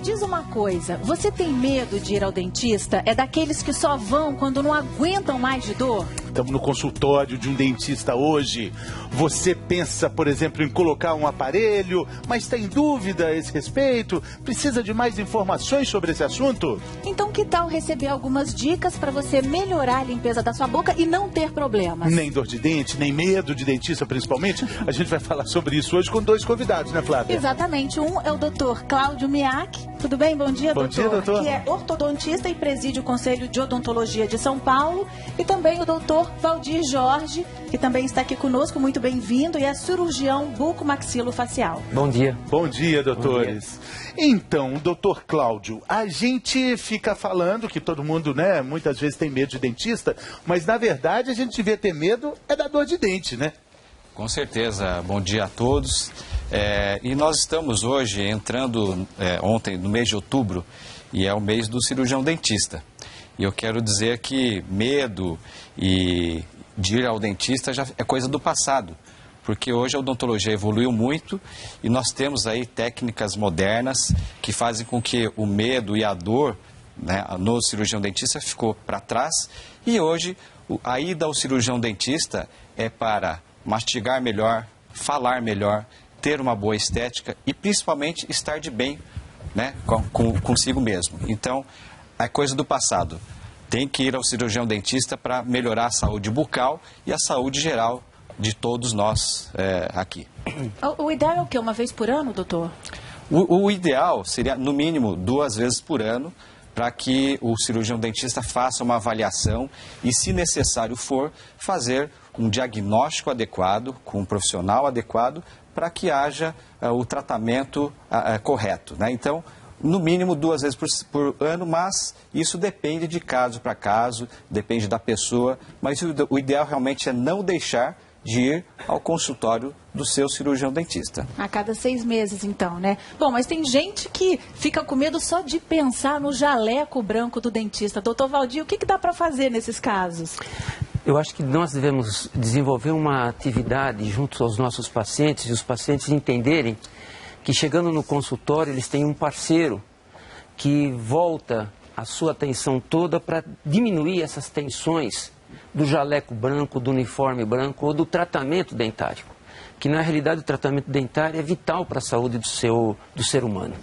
diz uma coisa, você tem medo de ir ao dentista? É daqueles que só vão quando não aguentam mais de dor? Estamos no consultório de um dentista hoje. Você pensa, por exemplo, em colocar um aparelho, mas está em dúvida a esse respeito? Precisa de mais informações sobre esse assunto? Então que tal receber algumas dicas para você melhorar a limpeza da sua boca e não ter problemas? Nem dor de dente, nem medo de dentista principalmente. A gente vai falar sobre isso hoje com dois convidados, né, Flávia? Exatamente. Um é o Dr. Cláudio Miak. Tudo bem? Bom dia, doutor. Bom dia, doutor. Que é ortodontista e preside o Conselho de Odontologia de São Paulo. E também o doutor Valdir Jorge, que também está aqui conosco, muito bem-vindo, e é cirurgião bucomaxilofacial. Bom dia. Bom dia, doutores. Bom dia. Então, doutor Cláudio, a gente fica falando que todo mundo, né, muitas vezes tem medo de dentista, mas na verdade a gente devia ter medo é da dor de dente, né? Com certeza. Bom dia a todos. E nós estamos hoje entrando, ontem, no mês de outubro, e é o mês do cirurgião dentista. E eu quero dizer que medo de ir ao dentista já é coisa do passado, porque hoje a odontologia evoluiu muito e nós temos aí técnicas modernas que fazem com que o medo e a dor, né, no cirurgião dentista ficou para trás, e hoje a ida ao cirurgião dentista é para mastigar melhor, falar melhor, ter uma boa estética e principalmente estar de bem, né, consigo mesmo. Então, é coisa do passado. Tem que ir ao cirurgião dentista para melhorar a saúde bucal e a saúde geral de todos nós aqui. O ideal é o quê? Uma vez por ano, doutor? O ideal seria, no mínimo, 2 vezes por ano, para que o cirurgião dentista faça uma avaliação e, se necessário for, fazer um diagnóstico adequado, com um profissional adequado, para que haja o tratamento correto, né? Então, no mínimo 2 vezes por ano, mas isso depende de caso para caso, depende da pessoa, mas o ideal realmente é não deixar de ir ao consultório do seu cirurgião dentista. A cada 6 meses, então, né? Bom, mas tem gente que fica com medo só de pensar no jaleco branco do dentista. Doutor Valdir, o que dá para fazer nesses casos? Eu acho que nós devemos desenvolver uma atividade junto aos nossos pacientes e os pacientes entenderem que chegando no consultório eles têm um parceiro que volta a sua atenção toda para diminuir essas tensões do jaleco branco, do uniforme branco ou do tratamento dentário, que na realidade o tratamento dentário é vital para a saúde do ser humano.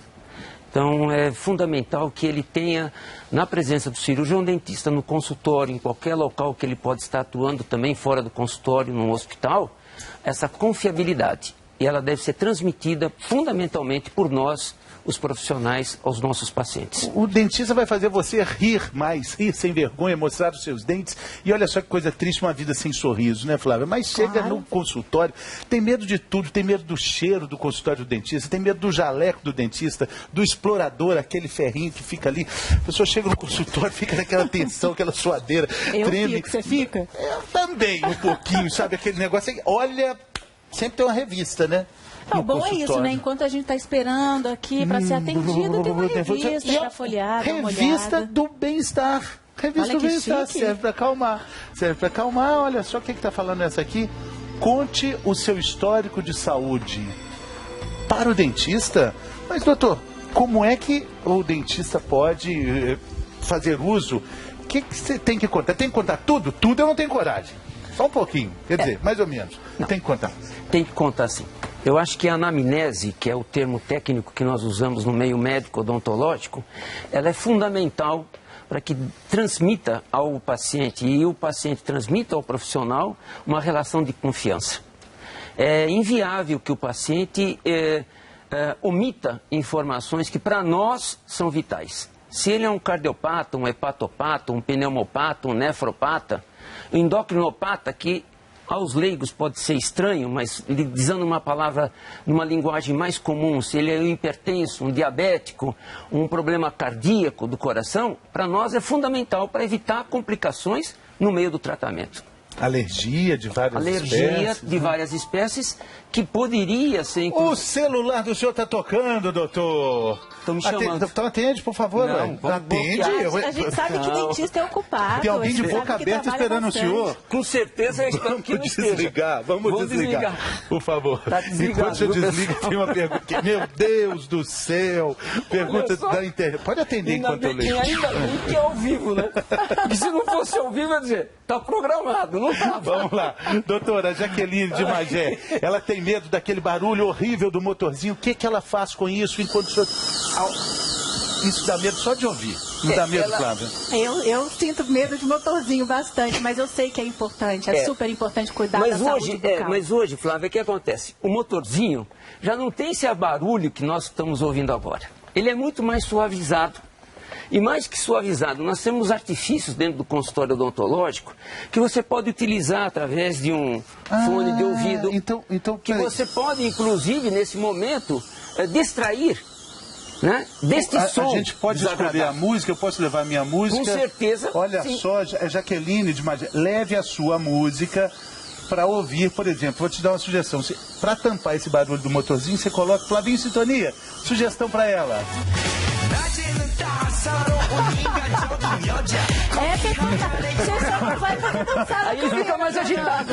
Então é fundamental que ele tenha, na presença do cirurgião dentista, no consultório, em qualquer local que ele pode estar atuando, também fora do consultório, no hospital, essa confiabilidade. E ela deve ser transmitida fundamentalmente por nós, os profissionais, aos nossos pacientes. O dentista vai fazer você rir mais, rir sem vergonha, mostrar os seus dentes. E olha só que coisa triste, uma vida sem sorriso, né, Flávia? Mas chega no consultório, tem medo de tudo, tem medo do cheiro do consultório do dentista, tem medo do jaleco do dentista, do explorador, aquele ferrinho que fica ali. A pessoa chega no consultório, fica naquela tensão, aquela suadeira, treme. Fico, você fica? Eu também, um pouquinho, sabe? Aquele negócio aí, olha, sempre tem uma revista, né? O bom é isso, né? Enquanto a gente está esperando aqui para ser atendido, tem uma revista para folhear, dar uma olhada. Revista do bem-estar. Revista do bem-estar. Serve para acalmar. Serve para acalmar. Olha só o que está falando essa aqui. Conte o seu histórico de saúde para o dentista. Mas, doutor, como é que o dentista pode fazer uso? O que você tem que contar? Tem que contar tudo? Tudo eu não tenho coragem. Só um pouquinho. Quer dizer, mais ou menos. Não. Tem que contar. Tem que contar, sim. Eu acho que a anamnese, que é o termo técnico que nós usamos no meio médico odontológico, ela é fundamental para que transmita ao paciente e o paciente transmita ao profissional uma relação de confiança. É inviável que o paciente omita informações que para nós são vitais. Se ele é um cardiopata, um hepatopata, um pneumopata, um nefropata, um endocrinopata, que aos leigos pode ser estranho, mas dizendo uma palavra numa linguagem mais comum, se ele é um hipertenso, um diabético, um problema cardíaco do coração, para nós é fundamental para evitar complicações no meio do tratamento. Alergia de várias espécies. De várias espécies que poderia ser... O celular do senhor está tocando, doutor. Estão me chamando. Então atende, por favor. Não, atende. A gente sabe que dentista é ocupado. Tem alguém de boca aberta esperando o senhor. Com certeza eu espero que não esteja. Vamos desligar. Por favor. Tá desligado, enquanto você desliga, tem uma pergunta. Meu Deus do céu. Pergunta da internet. Pode atender enquanto eu leio. Ainda bem que é ao vivo, né? Porque se não fosse ao vivo, eu ia dizer, tá programado, não tá. Vamos lá. Doutora Jaqueline de Magé, ela tem medo daquele barulho horrível do motorzinho. O que ela faz com isso enquanto o senhor... Isso dá medo só de ouvir. Não dá medo, Flávia? Eu sinto medo de motorzinho bastante, mas eu sei que é importante. É super importante cuidar da saúde bucal. Mas hoje, Flávia, o que acontece? O motorzinho já não tem esse barulho que nós estamos ouvindo agora. Ele é muito mais suavizado. E mais que suavizado, nós temos artifícios dentro do consultório odontológico que você pode utilizar através de um fone de ouvido. Então, que você pode, inclusive, nesse momento, distrair, né, deste som. A gente pode escolher a música, eu posso levar a minha música? Com certeza. Olha sim. só, Jaqueline de Magé, leve a sua música para ouvir, por exemplo. Vou te dar uma sugestão. Para tampar esse barulho do motorzinho, você coloca Flavinho em sintonia. Sugestão para ela. Aí ele fica mais agitado.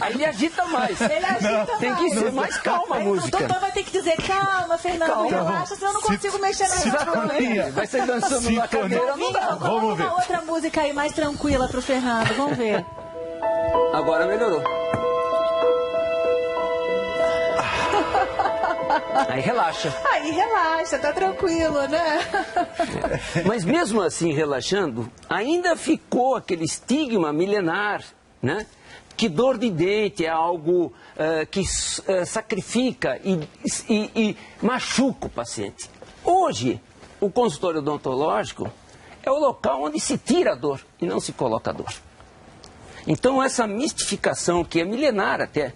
Aí ele agita mais. Ele agita Tem que ser mais calma a música. O doutor vai ter que dizer, calma, Fernando, relaxa, senão eu não consigo mexer na Exatamente. Vai ser dançando na cadeira, não dá. Vamos ver. Uma outra música aí mais tranquila pro Fernando, vamos ver. Agora melhorou. Aí relaxa. Aí relaxa, tá tranquilo, né? Mas mesmo assim, relaxando, ainda ficou aquele estigma milenar, né? Que dor de dente é algo que sacrifica e machuca o paciente. Hoje, o consultório odontológico é o local onde se tira a dor e não se coloca a dor. Então, essa mistificação, que é milenar até,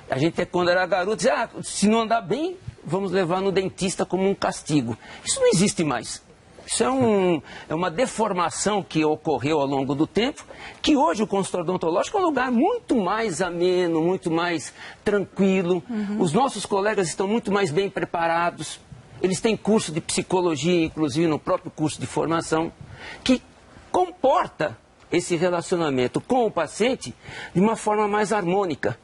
a gente, quando era garoto, dizia, se não andar bem, vamos levar no dentista como um castigo. Isso não existe mais. Isso é uma deformação que ocorreu ao longo do tempo, que hoje o consultório odontológico é um lugar muito mais ameno, muito mais tranquilo. Os nossos colegas estão muito mais bem preparados. Eles têm curso de psicologia, inclusive no próprio curso de formação, que comporta esse relacionamento com o paciente de uma forma mais harmônica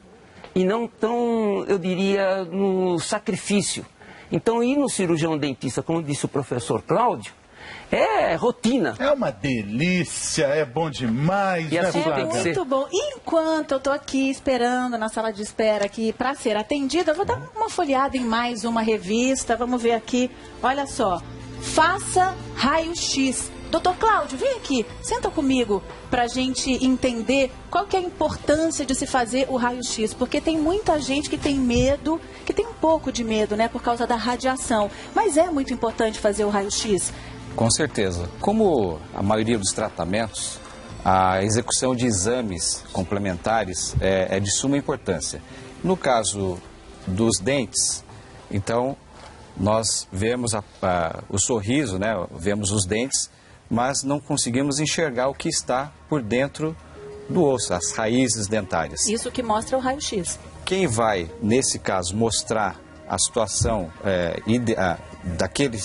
e não tão, eu diria, no sacrifício. Então, ir no cirurgião dentista, como disse o professor Cláudio, é rotina. É uma delícia, é bom demais, e assim É muito bom. E enquanto eu tô aqui esperando na sala de espera aqui para ser atendida, eu vou dar uma folheada em mais uma revista. Vamos ver aqui. Olha só. Faça raio-x. Doutor Cláudio, vem aqui, senta comigo para a gente entender qual que é a importância de se fazer o raio-x, porque tem muita gente que tem medo, que tem um pouco de medo, né, por causa da radiação, mas é muito importante fazer o raio-x? Com certeza. Como a maioria dos tratamentos, a execução de exames complementares é de suma importância. No caso dos dentes, então, nós vemos o sorriso, né, vemos os dentes, mas não conseguimos enxergar o que está por dentro do osso, as raízes dentárias. Isso que mostra o raio-x. Quem vai, nesse caso, mostrar a situação daquele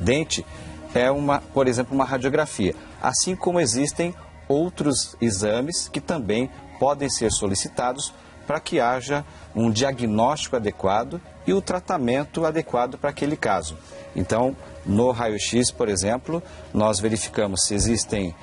dente é, por exemplo, uma radiografia. Assim como existem outros exames que também podem ser solicitados para que haja um diagnóstico adequado e o tratamento adequado para aquele caso. Então, no raio-x, por exemplo, nós verificamos se existem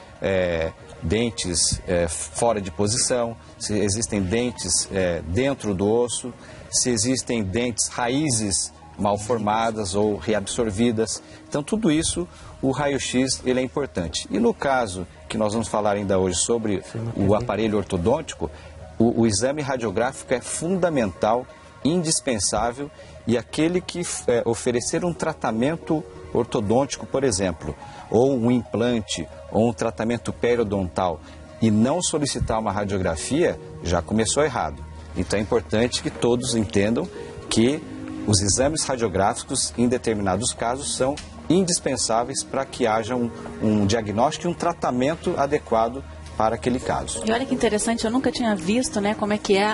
dentes fora de posição, se existem dentes dentro do osso, se existem dentes, raízes mal formadas ou reabsorvidas. Então, tudo isso, o raio-x, ele é importante. E no caso que nós vamos falar ainda hoje sobre o aparelho ortodôntico, o exame radiográfico é fundamental, indispensável, e aquele que oferecer um tratamento ortodôntico, por exemplo, ou um implante, ou um tratamento periodontal, e não solicitar uma radiografia, já começou errado. Então é importante que todos entendam que os exames radiográficos, em determinados casos, são indispensáveis para que haja um diagnóstico e um tratamento adequado para aquele caso. E olha que interessante, eu nunca tinha visto, né, como é que é,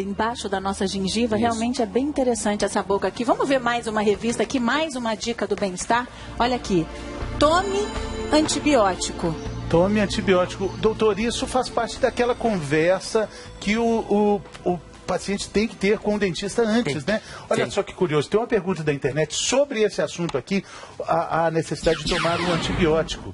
embaixo da nossa gengiva. Isso. Realmente é bem interessante essa boca aqui. Vamos ver mais uma revista aqui, mais uma dica do bem-estar. Olha aqui, tome antibiótico. Tome antibiótico. Doutor, isso faz parte daquela conversa que o paciente tem que ter com o dentista antes, né? Olha só que curioso, tem uma pergunta da internet sobre esse assunto aqui, a necessidade de tomar um antibiótico.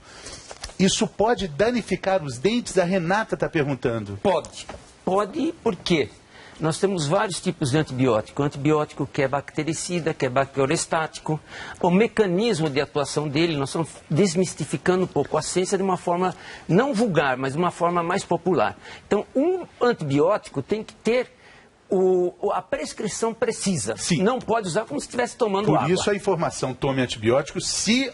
Isso pode danificar os dentes? A Renata está perguntando. Pode. Pode, por quê? Nós temos vários tipos de antibiótico. Antibiótico que é bactericida, que é bacteriostático. O mecanismo de atuação dele, nós estamos desmistificando um pouco a ciência de uma forma não vulgar, mas de uma forma mais popular. Então, um antibiótico tem que ter a prescrição precisa. Sim. Não pode usar como se estivesse tomando água. Por isso a informação, tome antibiótico, se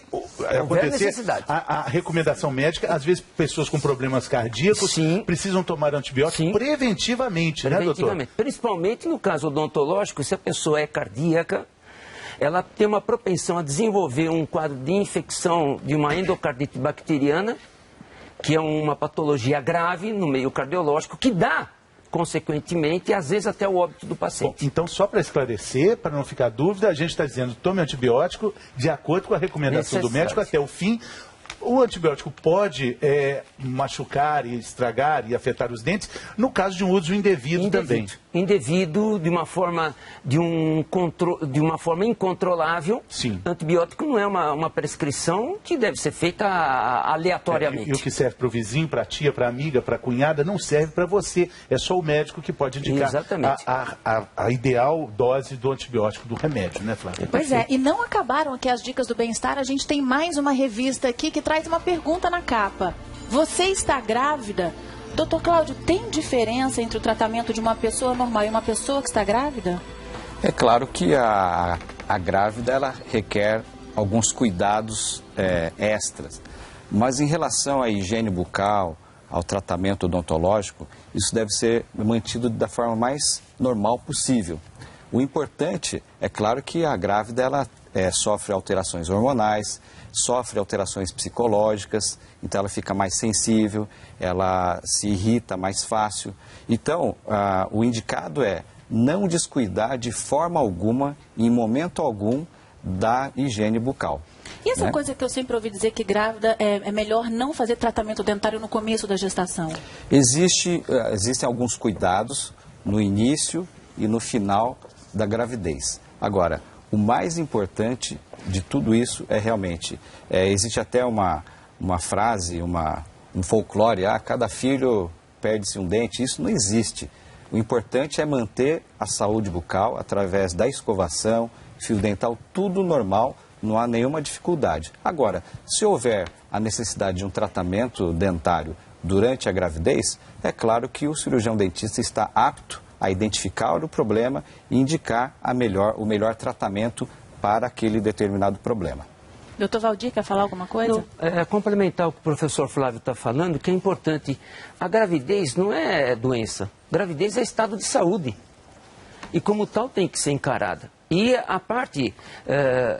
acontecer a recomendação médica, às vezes pessoas com problemas cardíacos precisam tomar antibiótico preventivamente, né, doutor? Principalmente no caso odontológico, se a pessoa é cardíaca, ela tem uma propensão a desenvolver um quadro de infecção de uma endocardite bacteriana, que é uma patologia grave no meio cardiológico, que dá consequentemente, às vezes até o óbito do paciente. Bom, então, só para esclarecer, para não ficar dúvida, a gente está dizendo tome antibiótico de acordo com a recomendação do médico até o fim. O antibiótico pode machucar e estragar e afetar os dentes no caso de um uso indevido também. Indevido, de uma forma incontrolável. Sim. Antibiótico não é uma prescrição que deve ser feita aleatoriamente. E o que serve para o vizinho, para a tia, para a amiga, para a cunhada, não serve para você. É só o médico que pode indicar a ideal dose do antibiótico, do remédio, né, Flávia? Pois é, e não acabaram aqui as dicas do bem-estar. A gente tem mais uma revista aqui que traz uma pergunta na capa. Você está grávida? Doutor Cláudio, tem diferença entre o tratamento de uma pessoa normal e uma pessoa que está grávida? É claro que a grávida ela requer alguns cuidados extras, mas em relação à higiene bucal, ao tratamento odontológico, isso deve ser mantido da forma mais normal possível. O importante é claro que a grávida ela sofre alterações hormonais, sofre alterações psicológicas, então ela fica mais sensível, ela se irrita mais fácil. Então, o indicado é não descuidar de forma alguma, em momento algum, da higiene bucal. E essa coisa que eu sempre ouvi dizer que grávida é melhor não fazer tratamento dentário no começo da gestação? Existem alguns cuidados no início e no final da gravidez. Agora, o mais importante de tudo isso é realmente, existe até uma frase, um folclore, cada filho perde-se um dente, isso não existe. O importante é manter a saúde bucal através da escovação, fio dental, tudo normal, não há nenhuma dificuldade. Agora, se houver a necessidade de um tratamento dentário durante a gravidez, é claro que o cirurgião dentista está apto a identificar o problema e indicar o melhor tratamento para aquele determinado problema. Doutor Valdir, quer falar alguma coisa? Complementar o que o professor Flávio está falando, que é importante. A gravidez não é doença. Gravidez é estado de saúde. E como tal tem que ser encarada. E a parte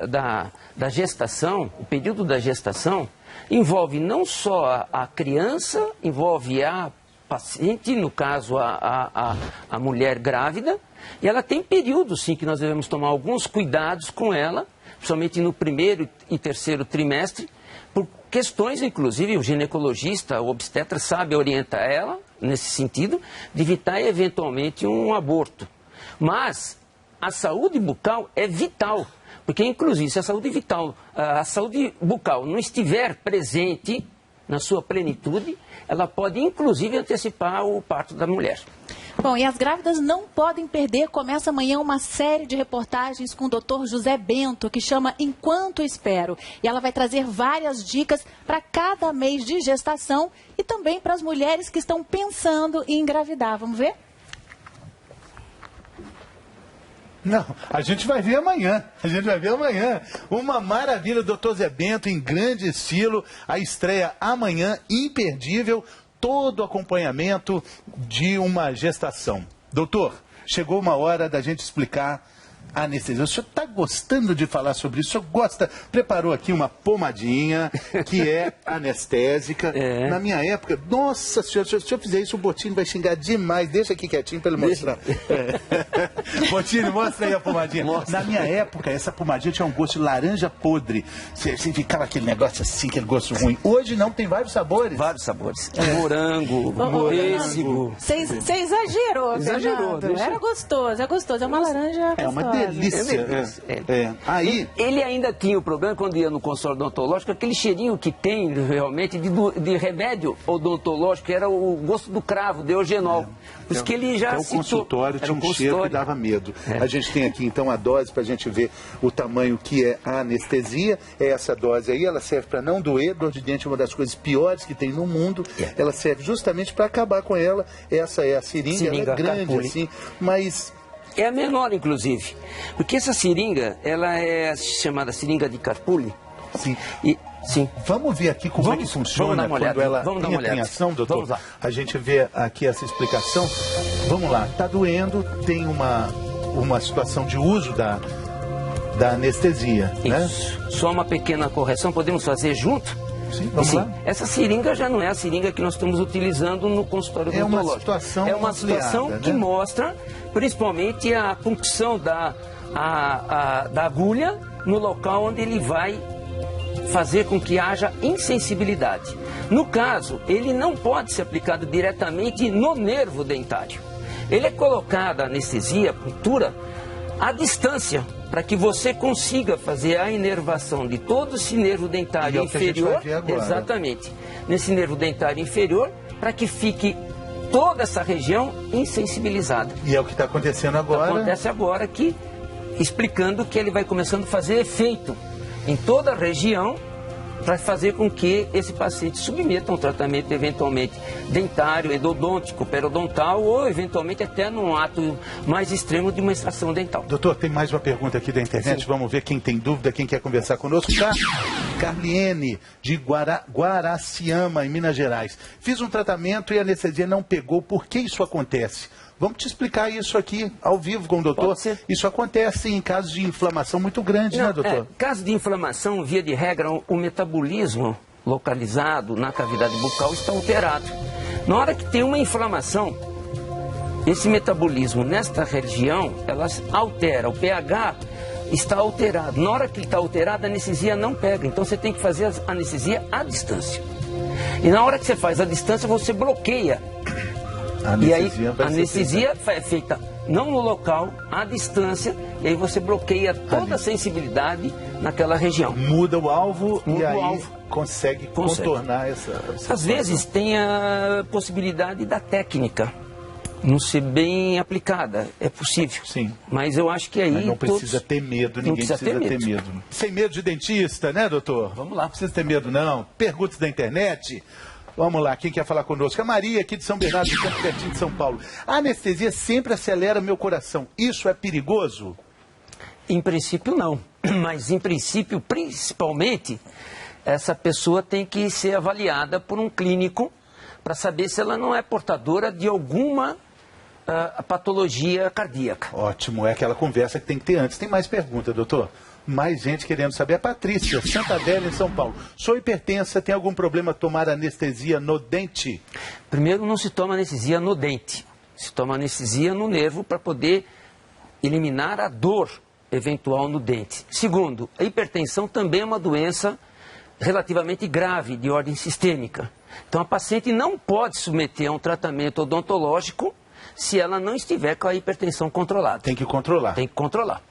da gestação, o período da gestação, envolve não só a criança, envolve a paciente, no caso a mulher grávida, e ela tem períodos sim que nós devemos tomar alguns cuidados com ela, principalmente no primeiro e terceiro trimestre, por questões, inclusive, o ginecologista, o obstetra sabe orientar ela, nesse sentido, de evitar eventualmente um aborto. Mas a saúde bucal é vital, porque inclusive se a saúde bucal não estiver presente na sua plenitude, ela pode inclusive antecipar o parto da mulher. Bom, e as grávidas não podem perder. Começa amanhã uma série de reportagens com o Dr. José Bento, que chama Enquanto Espero. E ela vai trazer várias dicas para cada mês de gestação e também para as mulheres que estão pensando em engravidar. Vamos ver? Não, a gente vai ver amanhã. Uma maravilha, doutor Zé Bento, em grande estilo. A estreia amanhã, imperdível. Todo acompanhamento de uma gestação. Doutor, chegou uma hora da gente explicar anestesia. O senhor está gostando de falar sobre isso? O senhor gosta? Preparou aqui uma pomadinha que é anestésica. Na minha época, nossa senhora, se o senhor fizer isso, o Bottini vai xingar demais. Deixa aqui quietinho para ele mostrar. Bottini, mostra aí a pomadinha. Na minha época, essa pomadinha tinha um gosto de laranja podre. Você ficava aquele negócio assim, aquele gosto ruim. Hoje não, tem vários sabores. Vários sabores. Morango, pêssego. Você exagerou, Fernando. Era gostoso, é gostoso. É uma laranja gostosa. É uma delícia. Aí... Ele ainda tinha o problema, quando ia no consultório odontológico, aquele cheirinho que tem realmente de remédio odontológico, que era o gosto do cravo, de eugenol. Por isso que ele já o consultório tinha um cheiro que dava medo. A gente tem aqui então a dose para a gente ver o tamanho que é a anestesia. É essa dose aí, ela serve para não doer. Dor de dente é uma das coisas piores que tem no mundo. Ela serve justamente para acabar com ela. Essa é a seringa, ela é grande Carpuli. Assim, mas... É a menor, inclusive. Porque essa seringa, ela é chamada seringa de Carpuli. Sim. Sim. Vamos ver aqui como é que funciona quando ela entra em ação, doutor? Vamos lá. A gente vê aqui essa explicação. Vamos lá. Está doendo, tem uma situação de uso da anestesia. Isso. Né? Só uma pequena correção, podemos fazer junto? Sim, vamos lá. Essa seringa já não é a seringa que nós estamos utilizando no consultório odontológico. É uma situação que mostra, principalmente, a punção da agulha no local onde ele vai fazer com que haja insensibilidade. No caso, ele não pode ser aplicado diretamente no nervo dentário. Ele é colocado a anestesia, a puntura, à distância, para que você consiga fazer a inervação de todo esse nervo dentário inferior, exatamente, nesse nervo dentário inferior, para que fique toda essa região insensibilizada. E é o que está acontecendo agora? Acontece agora aqui, explicando que ele vai começando a fazer efeito em toda a região, para fazer com que esse paciente submeta um tratamento eventualmente dentário, endodôntico, periodontal ou eventualmente até num ato mais extremo de uma extração dental. Doutor, tem mais uma pergunta aqui da internet. Sim. Vamos ver quem tem dúvida, quem quer conversar conosco. Carliene, de Guaraciama, em Minas Gerais. Fiz um tratamento e a anestesia não pegou. Por que isso acontece? Vamos te explicar isso aqui ao vivo com o doutor. Isso acontece em casos de inflamação muito grande, né, doutor? Caso de inflamação, via de regra, o metabolismo localizado na cavidade bucal está alterado. Na hora que tem uma inflamação, esse metabolismo nesta região, ela altera, o pH está alterado. Na hora que está alterado, a anestesia não pega. Então você tem que fazer a anestesia à distância. E na hora que você faz à distância, você bloqueia. E aí a anestesia é feita não no local, à distância, e aí você bloqueia toda a sensibilidade naquela região. Muda o alvo e aí consegue contornar essa Às vezes tem a possibilidade da técnica não ser bem aplicada, é possível. Sim. Mas eu acho que aí mas não precisa ter medo, ninguém precisa ter medo. Sem medo de dentista, né, doutor? Vamos lá, não precisa ter medo não. Perguntas da internet. Vamos lá, quem quer falar conosco? A Maria, aqui de São Bernardo do Campo, pertinho de São Paulo. A anestesia sempre acelera meu coração. Isso é perigoso? Em princípio, não. Mas, em princípio, principalmente, essa pessoa tem que ser avaliada por um clínico para saber se ela não é portadora de alguma patologia cardíaca. Ótimo, é aquela conversa que tem que ter antes. Tem mais pergunta, doutor? Mais gente querendo saber. A Patrícia, Santa Adélia, em São Paulo. Sou hipertensa, tem algum problema tomar anestesia no dente? Primeiro, não se toma anestesia no dente. Se toma anestesia no nervo para poder eliminar a dor eventual no dente. Segundo, a hipertensão também é uma doença relativamente grave, de ordem sistêmica. Então, a paciente não pode submeter a um tratamento odontológico se ela não estiver com a hipertensão controlada. Tem que controlar. Tem que controlar.